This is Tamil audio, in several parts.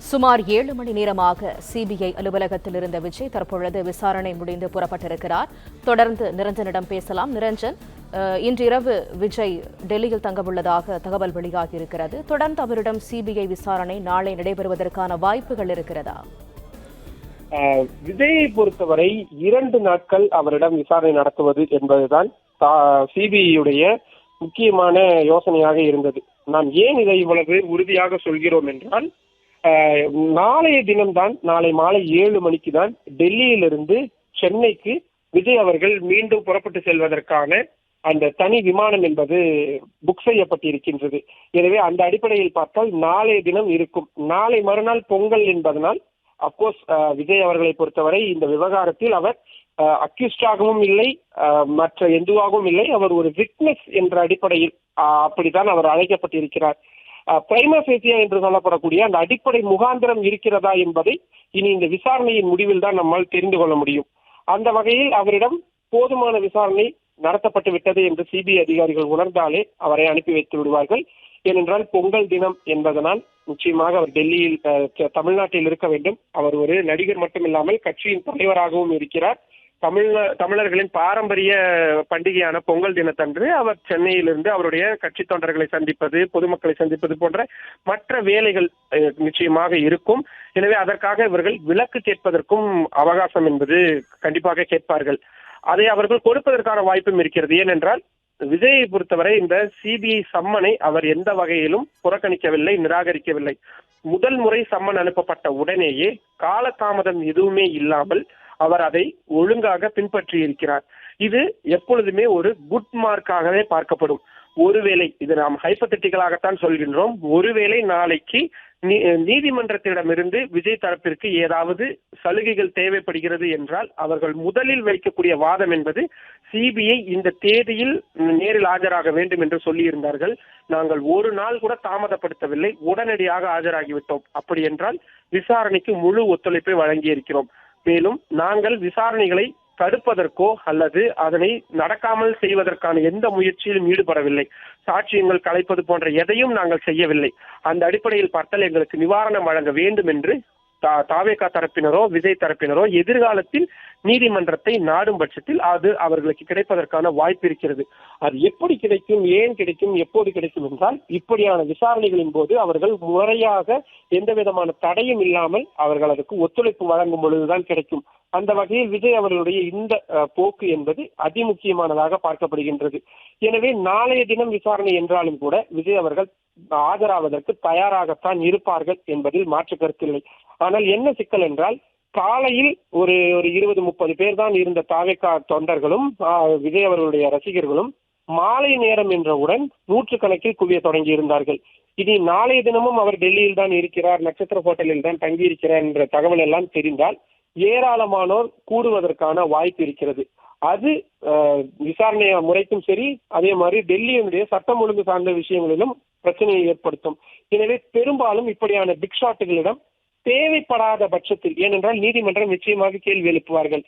சுமார் 7 மணி நேரமாக சிபிஐ அலுவலகத்தில் இருந்த விஜய் தற்பொழுது விசாரணை முடிந்து புறப்பட்டிருக்கிறார். தொடர்ந்து நிரஞ்சனிடம் பேசலாம். நிரஞ்சன், இன்றிரவு விஜய் டெல்லியில் தங்கவுள்ளதாக தகவல் வெளியாகியிருக்கிறது. தொடர்ந்து அவரிடம் சிபிஐ விசாரணை நாளை நடைபெறுவதற்கான வாய்ப்புகள் இருக்கிறதா? விஜயை பொறுத்தவரை 2 நாட்கள் அவரிடம் விசாரணை நடத்துவது என்பதுதான் சிபிஐயுடைய முக்கியமான யோசனையாக இருந்தது. நாம் ஏன் இதை இவ்வளவு உறுதியாக சொல்கிறோம் என்றால், நாளைய தினம்தான், நாளை மாலை 7 மணிக்கு தான் டெல்லியிலிருந்து சென்னைக்கு விஜய் அவர்கள் மீண்டும் புறப்பட்டு செல்வதற்கான அந்த தனி விமானம் என்பது புக் செய்யப்பட்டிருக்கின்றது. எனவே அந்த அடிப்படையில் பார்த்தால் நாளைய தினம் இருக்கும். நாளை மறுநாள் பொங்கல் என்பதனால் அப்கோர்ஸ் விஜய் அவர்களை பொறுத்தவரை இந்த விவகாரத்தில் அவர் அக்யூஸ்டாகவும் இல்லை, மற்ற எதுவாகவும் இல்லை. அவர் ஒரு விட்னஸ் என்ற அடிப்படையில் அப்படித்தான் அவர் அழைக்கப்பட்டிருக்கிறார். பிரைமா ஃபேசியா என்று சொல்லப்படக்கூடிய அந்த அடிப்படை முகாந்திரம் இருக்கிறதா என்பதை இனி இந்த விசாரணையின் முடிவில் தான் நம்மால் தெரிந்து கொள்ள முடியும். அந்த வகையில் அவரிடம் போதுமான விசாரணை நடத்தப்பட்டு விட்டது என்று சிபிஐ அதிகாரிகள் உணர்ந்தாலே அவரை அனுப்பி வைத்து விடுவார்கள். ஏனென்றால் பொங்கல் தினம் என்பதனால் நிச்சயமாக அவர் டெல்லியில், தமிழ்நாட்டில் இருக்க வேண்டும். அவர் ஒரு நடிகர் மட்டுமில்லாமல் கட்சியின் தலைவராகவும் இருக்கிறார். தமிழர்களின் பாரம்பரிய பண்டிகையான பொங்கல் தினத்தன்று அவர் சென்னையிலிருந்து அவருடைய கட்சி தொண்டர்களை சந்திப்பது, பொதுமக்களை சந்திப்பது போன்ற மற்ற வேலைகள் நிச்சயமாக இருக்கும். எனவே அதற்காக இவர்கள் விலக்கு கேட்பதற்கும் அவகாசம் என்பது கண்டிப்பாக கேட்பார்கள். அதை அவர்கள் கொடுப்பதற்கான வாய்ப்பும் இருக்கிறது. ஏனென்றால் விஜயை பொறுத்தவரை இந்த சிபிஐ சம்மனை அவர் எந்த வகையிலும் புறக்கணிக்கவில்லை, நிராகரிக்கவில்லை. முதல் முறை சம்மன் அனுப்பப்பட்ட உடனேயே காலதாமதம் எதுவுமே இல்லாமல் அவர் அதை ஒழுங்காக பின்பற்றி இருக்கிறார். இது எப்பொழுதுமே ஒரு குட் மார்க்காகவே பார்க்கப்படும். ஒருவேளை, இது நாம் ஹைபோதெட்டிக்கலாகத்தான் சொல்கின்றோம், ஒருவேளை நாளைக்கு நீதிமன்றத்திடமிருந்து விஜய் தரப்பிற்கு ஏதாவது சலுகைகள் தேவைப்படுகிறது என்றால் அவர்கள் முதலில் வைக்கக்கூடிய வாதம் என்பது சிபிஐ இந்த தேதியில் நேரில் ஆஜராக வேண்டும் என்று சொல்லியிருந்தார்கள். நாங்கள் ஒரு நாள் கூட தாமதப்படுத்தவில்லை, உடனடியாக ஆஜராகிவிட்டோம். அப்படி என்றால் விசாரணைக்கு முழு ஒத்துழைப்பை வழங்கியிருக்கிறோம். மேலும் நாங்கள் விசாரணைகளை தடுப்பதற்கோ அல்லது அதனை நடக்காமல் செய்வதற்கான எந்த முயற்சியிலும் ஈடுபடவில்லை. சாட்சியங்கள் கலைப்பது போன்ற எதையும் நாங்கள் செய்யவில்லை. அந்த அடிப்படையில் பார்த்தால் எங்களுக்கு நிவாரணம் வழங்க வேண்டும் என்று தாவேகா தரப்பினரோ விஜய் தரப்பினரோ எதிர்காலத்தில் நீதிமன்றத்தை நாடும் பட்சத்தில் அது அவர்களுக்கு கிடைப்பதற்கான வாய்ப்பு இருக்கிறது. அது எப்படி கிடைக்கும், ஏன் கிடைக்கும், எப்போது கிடைக்கும் என்றால், இப்படியான விசாரணைகளின் போது அவர்கள் முறையாக எந்த விதமான தடையும் இல்லாமல் அவர்கள் அதற்கு ஒத்துழைப்பு வழங்கும் பொழுதுதான் கிடைக்கும். அந்த வகையில் விஜய் அவர்களுடைய இந்த போக்கு என்பது அதிமுக்கியமானதாக பார்க்கப்படுகின்றது. எனவே நாளைய தினம் விசாரணை என்றாலும் கூட விஜய் அவர்கள் ஆஜராவதற்கு தயாராகத்தான் இருப்பார்கள் என்பதில் மாற்று கருத்தில்லை. ஆனால் என்ன சிக்கல் என்றால், காலையில் ஒரு 20-30 பேர் தான் இருந்த தாவேகா தொண்டர்களும் விஜய் அவர்களுடைய ரசிகர்களும் மாலை நேரம் என்றவுடன் 100 கணக்கில் குவிய தொடங்கி இருந்தார்கள். இனி நாளைய தினமும் அவர் டெல்லியில் தான் இருக்கிறார், நட்சத்திர ஹோட்டலில் தான் தங்கியிருக்கிறார் என்ற தகவல் எல்லாம் தெரிந்தால் ஏராளமானோர் கூடுவதற்கான வாய்ப்பு இருக்கிறது. அது விசாரணை முறைக்கும் சரி, அதே மாதிரி டெல்லியினுடைய சட்டம் ஒழுங்கு சார்ந்த விஷயங்களிலும் பிரச்சனையை ஏற்படுத்தும். எனவே பெரும்பாலும் இப்படியான பிக் ஷாட்டுகளிடம் தேவைப்படாத பட்சத்தில், ஏனென்றால் நீதிமன்றம் நிச்சயமாக கேள்வி எழுப்புவார்கள்.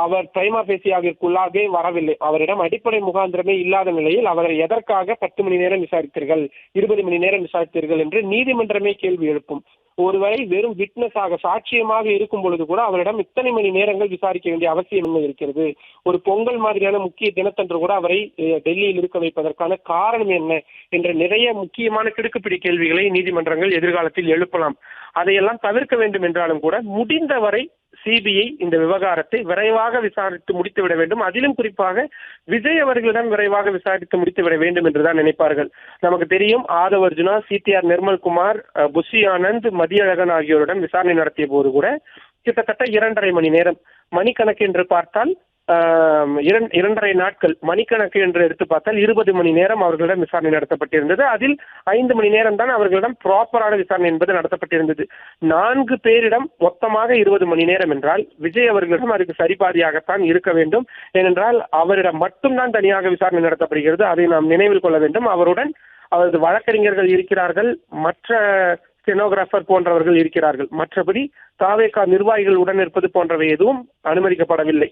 அவர் பிரைமா ஃபேசியாவிற்குள்ளாகவே வரவில்லை, அவரிடம் அடிப்படை முகாந்திரமே இல்லாத நிலையில் அவரை எதற்காக 10 மணி நேரம் விசாரித்தீர்கள், 20 மணி நேரம் விசாரித்தீர்கள் என்று நீதிமன்றமே கேள்வி எழுப்பும். ஒருவரை வெறும் விட்னஸாக, சாட்சியமாக இருக்கும் பொழுது கூட அவரிடம் இத்தனை மணி நேரங்கள் விசாரிக்க வேண்டிய அவசியம் என்ன இருக்கிறது? ஒரு பொங்கல் மாதிரியான முக்கிய தினத்தன்று கூட அவரை டெல்லியில் இருக்க வைப்பதற்கான காரணம் என்ன என்ற நிறைய முக்கியமான கிடுக்குப்பிடி கேள்விகளை நீதிமன்றங்கள் எதிர்காலத்தில் எழுப்பலாம். அதையெல்லாம் தவிர்க்க வேண்டும் என்றாலும் கூட முடிந்தவரை சிபிஐ இந்த விவகாரத்தை விரைவாக விசாரித்து முடித்துவிட வேண்டும். அதிலும் குறிப்பாக விஜய் அவர்களிடம் விரைவாக விசாரித்து முடித்துவிட வேண்டும் என்றுதான் நினைப்பார்கள். நமக்கு தெரியும், ஆதவ் அர்ஜுனா, சிடிஆர் நிர்மல்குமார், புஷி ஆனந்த், மதியழகன் ஆகியோரிடம் விசாரணை நடத்திய போது கூட கிட்டத்தட்ட 2.5 மணி நேரம், மணிக்கணக்கு என்று பார்த்தால் 2.5 நாட்கள், மணிக்கணக்கு என்று எடுத்து பார்த்தால் 20 மணி நேரம் அவர்களிடம் விசாரணை நடத்தப்பட்டிருந்தது. அதில் 5 மணி நேரம் தான் அவர்களிடம் ப்ராப்பரான விசாரணை என்பது நடத்தப்பட்டிருந்தது. 4 பேரிடம் மொத்தமாக 20 மணி நேரம் என்றால் விஜய் அவர்களிடம் அதுக்கு சரிபாதியாகத்தான் இருக்க வேண்டும். ஏனென்றால் அவரிடம் மட்டும்தான் தனியாக விசாரணை நடத்தப்படுகிறது. அதை நாம் நினைவில் கொள்ள வேண்டும். அவருடன் அவரது வழக்கறிஞர்கள் இருக்கிறார்கள், மற்ற ஸ்டெனோகிராஃபர் போன்றவர்கள் இருக்கிறார்கள். மற்றபடி தாவேகா நிர்வாகிகள் உடன் இருப்பது போன்றவை எதுவும் அனுமதிக்கப்படவில்லை.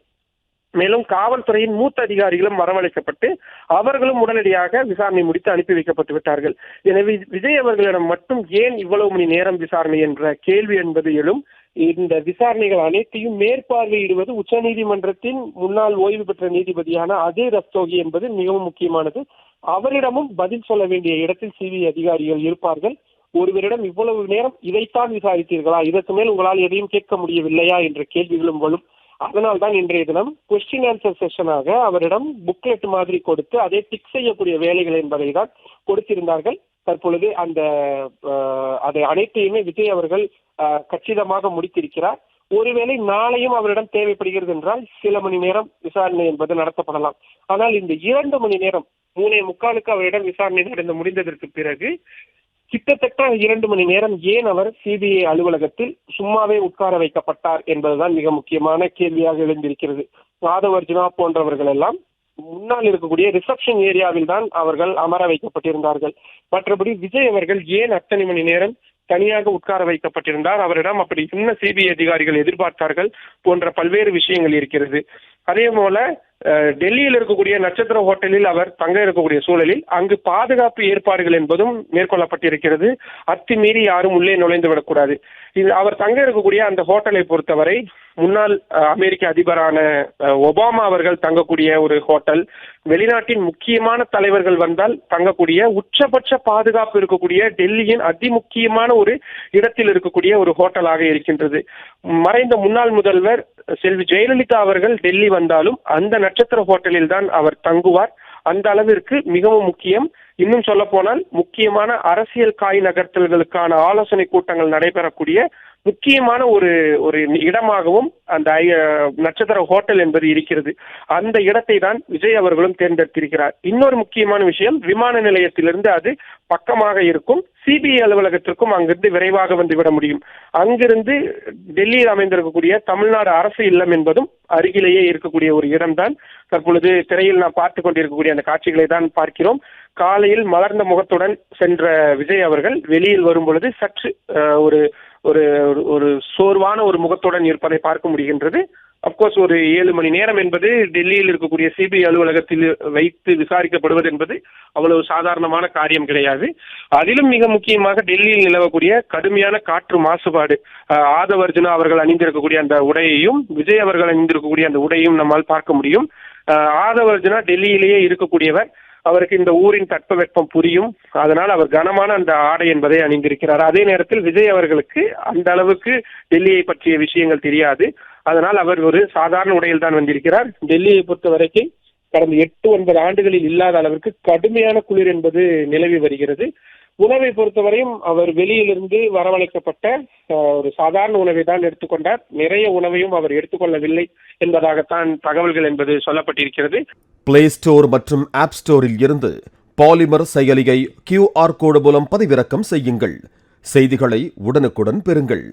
மேலும் காவல்துறையின் மூத்த அதிகாரிகளும் வரவழைக்கப்பட்டு அவர்களும் உடனடியாக விசாரணை முடித்து அனுப்பி வைக்கப்பட்டு விட்டார்கள். எனவே விஜய் அவர்களிடம் மட்டும் ஏன் இவ்வளவு மணி நேரம் விசாரணை என்ற கேள்வி என்பது எழும். இந்த விசாரணைகள் அனைத்தையும் மேற்பார்வையிடுவது உச்சநீதிமன்றத்தின் முன்னாள் ஓய்வு பெற்ற நீதிபதியான அஜய் ரஸ்தோகி என்பது மிகவும் முக்கியமானது. அவரிடமும் பதில் சொல்ல வேண்டிய இடத்தில் சிபிஐ அதிகாரிகள் இருப்பார்கள். ஒருவரிடம் இவ்வளவு நேரம் இதைத்தான் விசாரித்தீர்களா, இதற்கு மேல் உங்களால் எதையும் கேட்க முடியவில்லையா என்ற கேள்விகளும் வரும். அதனால் தான் இன்றைய தினம் கொஸ்டின் ஆன்சர் செஷனாக அவரிடம் புக்லெட் மாதிரி கொடுத்து அதை டிக் செய்யக்கூடிய வேலைகள் என்பதை தான் கொடுத்திருந்தார்கள். தற்பொழுது அதை அனைத்தையுமே விஜய் அவர்கள் கச்சிதமாக முடித்திருக்கிறார். ஒருவேளை நாளையும் அவரிடம் தேவைப்படுகிறது என்றால் சில மணி நேரம் விசாரணை என்பது நடத்தப்படலாம். ஆனால் இந்த 2 மணி நேரம் 3:45 அவரிடம் விசாரணை நடந்து முடிந்ததற்கு பிறகு கிட்டத்தட்ட 2 மணி நேரம் ஏன் அவர் சிபிஐ அலுவலகத்தில் சும்மாவே உட்கார வைக்கப்பட்டார் என்பதுதான் மிக முக்கியமான கேள்வியாக எழுந்திருக்கிறது. ஆதவ் அர்ஜுனா போன்றவர்கள் எல்லாம் முன்னால் இருக்கக்கூடிய ரிசப்ஷன் ஏரியாவில் தான் அவர்கள் அமர வைக்கப்பட்டிருந்தார்கள். மற்றபடி விஜய் அவர்கள் ஏன் அத்தனை மணி நேரம் தனியாக உட்கார வைக்கப்பட்டிருந்தார், அவரிடம் அப்படி என்ன சிபிஐ அதிகாரிகள் எதிர்பார்த்தார்கள் போன்ற பல்வேறு விஷயங்கள் இருக்கிறது. அதே போல டெல்லியில் இருக்கக்கூடிய நட்சத்திர ஹோட்டலில் அவர் தங்க இருக்கக்கூடிய சூழலில் அங்கு பாதுகாப்பு ஏற்பாடுகள் என்பதும் மேற்கொள்ளப்பட்டிருக்கிறது. அத்துமீறி யாரும் உள்ளே நுழைந்து விடக்கூடாது. இது அவர் தங்க இருக்கக்கூடிய அந்த ஹோட்டலை பொறுத்தவரை முன்னாள் அமெரிக்க அதிபரான ஒபாமா அவர்கள் தங்கக்கூடிய ஒரு ஹோட்டல், வெளிநாட்டின் முக்கியமான தலைவர்கள் வந்தால் தங்கக்கூடிய உச்சபட்ச பாதுகாப்பு இருக்கக்கூடிய டெல்லியின் அதிமுக்கியமான ஒரு இடத்தில் இருக்கக்கூடிய ஒரு ஹோட்டலாக இருக்கின்றது. மறைந்த முன்னாள் முதல்வர் செல்வி ஜெயலலிதா அவர்கள் டெல்லி வந்தாலும் அந்த நட்சத்திர ஹோட்டலில் தான் அவர் தங்குவார். அந்த அளவிற்கு மிகவும் முக்கியம். இன்னும் சொல்ல போனால் முக்கியமான அரசியல் காய் நகர்த்தல்களுக்கான ஆலோசனை கூட்டங்கள் நடைபெறக்கூடிய முக்கியமான ஒரு இடமாகவும் அந்த நட்சத்திர ஹோட்டல் என்பது இருக்கிறது. அந்த இடத்தை தான் விஜய் அவர்களும் தேர்ந்தெடுத்திருக்கிறார். இன்னொரு முக்கியமான விஷயம், விமான நிலையத்திலிருந்து அது பக்கமாக இருக்கும். சிபிஐ அலுவலகத்திற்கும் அங்கிருந்து விரைவாக வந்துவிட முடியும். அங்கிருந்து டெல்லியில் அமைந்திருக்கக்கூடிய தமிழ்நாடு அரசு இல்லம் என்பதும் அருகிலேயே இருக்கக்கூடிய ஒரு இடம்தான். தற்பொழுது திரையில் நாம் பார்த்து கொண்டிருக்கக்கூடிய அந்த காட்சிகளை தான் பார்க்கிறோம். காலையில் மலர்ந்த முகத்துடன் சென்ற விஜய் அவர்கள் வெளியில் வரும் பொழுது சற்று ஒரு ஒரு ஒரு சோர்வான ஒரு முகத்துடன் இருப்பதை பார்க்க முடிகின்றது. அப்கோர்ஸ் ஒரு 7 மணி நேரம் என்பது டெல்லியில் இருக்கக்கூடிய சிபிஐ அலுவலகத்தில் வைத்து விசாரிக்கப்படுவது என்பது அவ்வளவு சாதாரணமான காரியம் கிடையாது. அதிலும் மிக முக்கியமாக டெல்லியில் நிலவக்கூடிய கடுமையான காற்று மாசுபாடு, ஆதவ் அர்ஜுனா அவர்கள் அணிந்திருக்கக்கூடிய அந்த உடையையும் விஜய் அவர்கள் அணிந்திருக்கக்கூடிய அந்த உடையையும் நம்மால் பார்க்க முடியும். ஆதவ் அர்ஜுனா டெல்லியிலேயே இருக்கக்கூடியவர். அவருக்கு இந்த ஊரின் தட்பவெப்பம் புரியும். அதனால் அவர் கனமான அந்த ஆடை என்பதை அணிந்திருக்கிறார். அதே நேரத்தில் விஜய் அவர்களுக்கு அந்த அளவுக்கு டெல்லியை பற்றிய விஷயங்கள் தெரியாது. அதனால் அவர் ஒரு சாதாரண உடையில் தான் வந்திருக்கிறார். டெல்லியை பொறுத்த வரைக்கும் கடந்த 8-9 ஆண்டுகளில் இல்லாத அளவிற்கு கடுமையான குளிர் என்பது நிலவி வருகிறது. உணவை பொறுத்தவரையும் அவர் வெளியிலிருந்து வரவழைக்கப்பட்ட ஒரு சாதாரண உணவை தான் எடுத்துக்கொண்டார். நிறைய உணவையும் அவர் எடுத்துக்கொள்ளவில்லை என்பதாகத்தான் தகவல்கள் என்பது சொல்லப்பட்டிருக்கிறது. பிளே ஸ்டோர் மற்றும் ஆப் ஸ்டோரில் இருந்து பாலிமர் செயலியை QR கோடு மூலம் பதிவிறக்கம் செய்யுங்கள். செய்திகளை உடனுக்குடன் பெறுங்கள்.